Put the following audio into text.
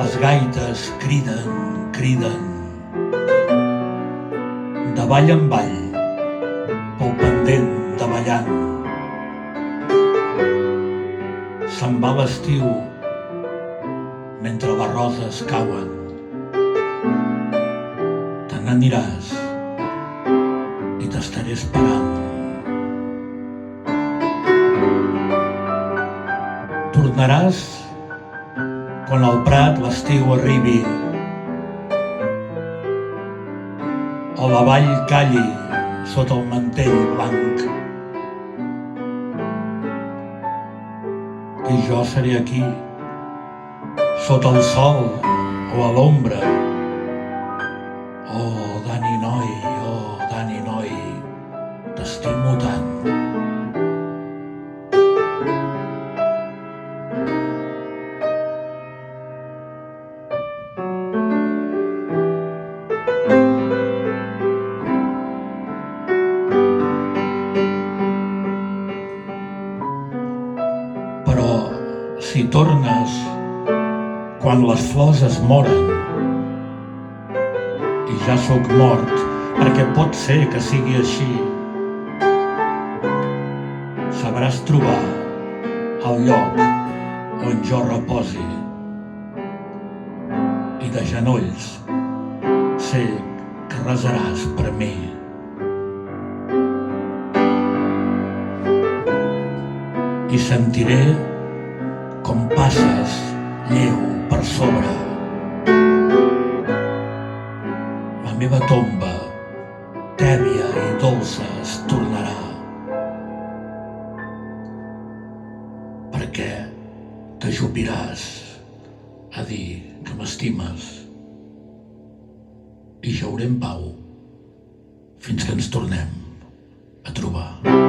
les gaites criden, criden, de vall en vall, pel pendent davallant. Se'n va l'estiu mentre les roses cauen. Te n'aniràs i t'estaré esperant. Tornaràs quan al prat l'estiu arribi o la vall calli sota el mantell blanc. I jo seré aquí, sota el sol o a l'ombra. Oh, Dani noi, t'estimo tant. Però si tornes quan les flors es moren i ja sóc mort, perquè pot ser que sigui així, sabràs trobar el lloc on jo reposi i de genolls sé que resaràs per mi. I sentiré com passes lleu per sobre. La meva tomba, tèbia i dolça, es tornarà. Perquè t'ajupiràs a dir que m'estimes i jauré en pau fins que ens tornem a trobar.